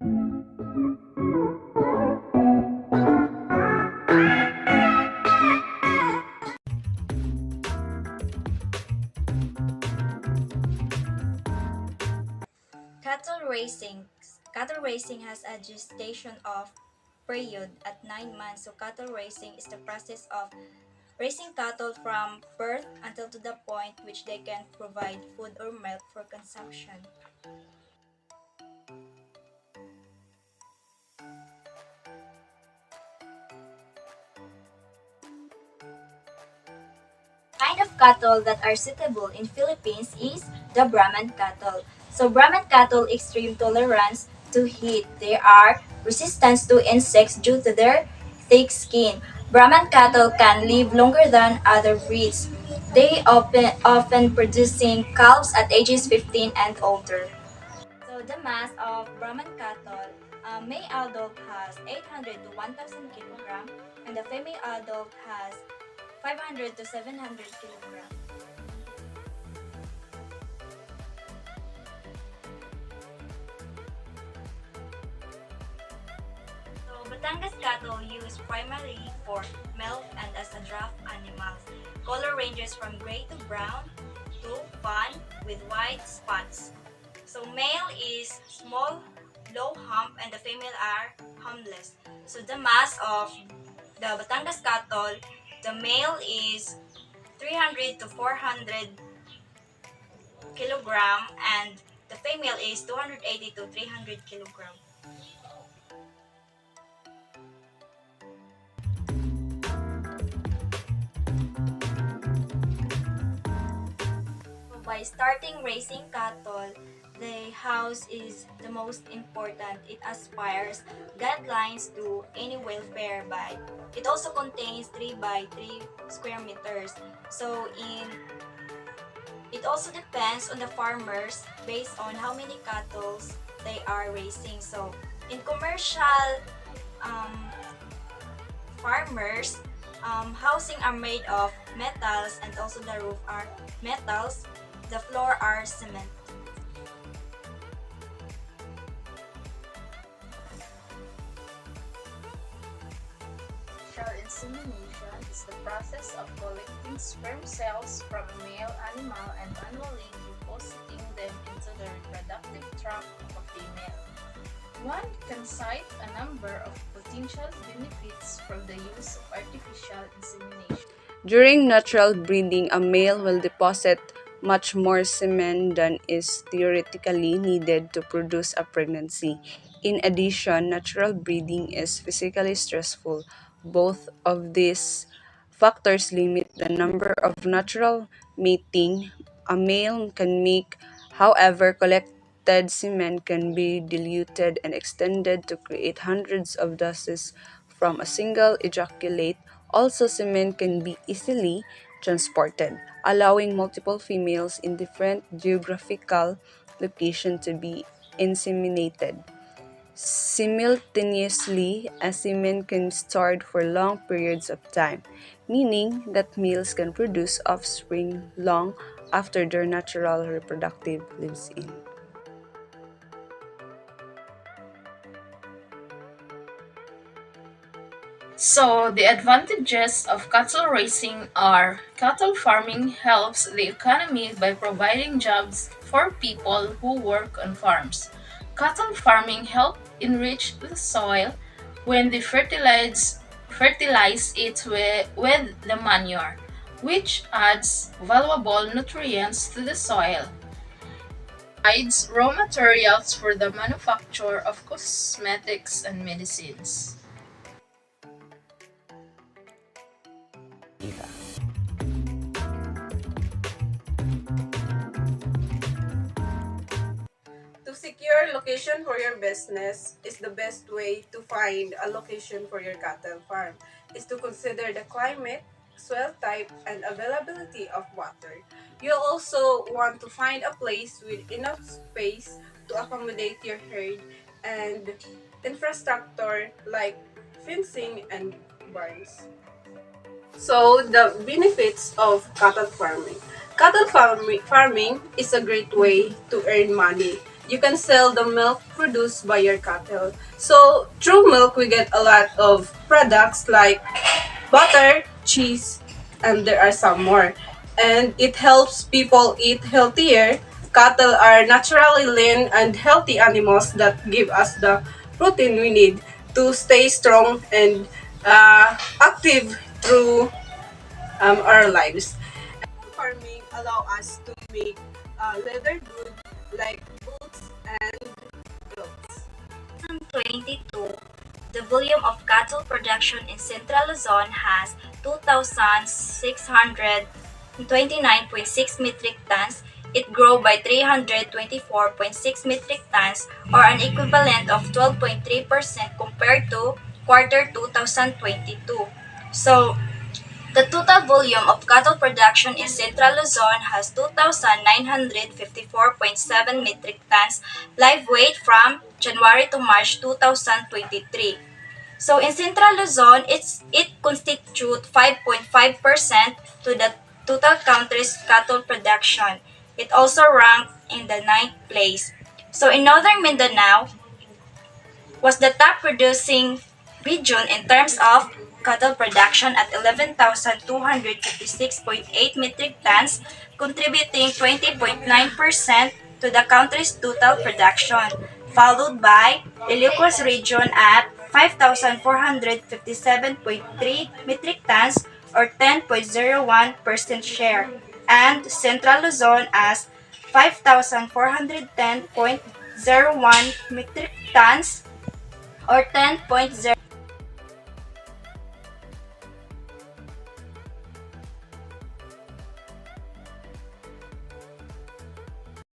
Cattle racing. Cattle racing has a gestation of period at 9 months. So cattle racing is the process of raising cattle from birth until to the point which they can provide food or milk for consumption. Kind of cattle that are suitable in Philippines is the Brahman cattle. So Brahman cattle extreme tolerance to heat. They are resistant to insects due to their thick skin. Brahman cattle can live longer than other breeds. They often producing calves at ages 15 and older. So the mass of Brahman cattle, male adult has 800 to 1,000 kilogram, and the female adult has 500 to 700 kilogram. So Batangas cattle used primarily for milk and as a draft animals. Color ranges from gray to brown to fawn with white spots. So male is small, low hump, and the female are humpless. So the mass of the Batangas cattle, the male is 300 to 400 kilogram and the female is 280 to 300 kilogram. So by starting raising cattle, the house is the most important. It aspires guidelines to any welfare by it also contains 3 by 3 square meters. So it also depends on the farmers based on how many cattle they are raising. So in commercial um, farmers, housing are made of metals and also the roof are metals. The floor are cement. Artificial insemination is the process of collecting sperm cells from a male animal and manually depositing them into the reproductive tract of a female. One can cite a number of potential benefits from the use of artificial insemination. During natural breeding, a male will deposit much more semen than is theoretically needed to produce a pregnancy. In addition, natural breeding is physically stressful. Both of these factors limit the number of natural mating a male can make. However, collected semen can be diluted and extended to create hundreds of doses from a single ejaculate. Also, semen can be easily transported, allowing multiple females in different geographical locations to be inseminated. Simultaneously, a semen can be stored for long periods of time, meaning that males can produce offspring long after their natural reproductive lives in. So, the advantages of cattle raising are cattle farming helps the economy by providing jobs for people who work on farms. Cattle farming help enrich the soil when they fertilize it with the manure, which adds valuable nutrients to the soil. Provides raw materials for the manufacture of cosmetics and medicines. To secure location for your business is the best way to find a location for your cattle farm is to consider the climate, soil type, and availability of water. You'll also want to find a place with enough space to accommodate your herd and infrastructure like fencing and barns. So, the benefits of cattle farming. Farming is a great way to earn money. you can sell the milk produced by your cattle. So through milk, we get a lot of products like butter, cheese, and there are some more. And it helps people eat healthier. Cattle are naturally lean and healthy animals that give us the protein we need to stay strong and active through our lives. Farming allow us to make leather goods like boots and belts. 2022, the volume of cattle production in Central Luzon has 2,629.6 metric tons. It grew by 324.6 metric tons or an equivalent of 12.3% compared to quarter 2022. So, the total volume of cattle production in Central Luzon has 2,954.7 metric tons live weight from January to March 2023. So in Central Luzon, it constitutes 5.5% to the total country's cattle production. It also ranked in the 9th place. So in Northern Mindanao, was the top producing region in terms of cattle production at 11,256.8 metric tons, contributing 20.9% to the country's total production, followed by Ilocos region at 5,457.3 metric tons or 10.01% share, and Central Luzon as 5,410.01 metric tons or 10.0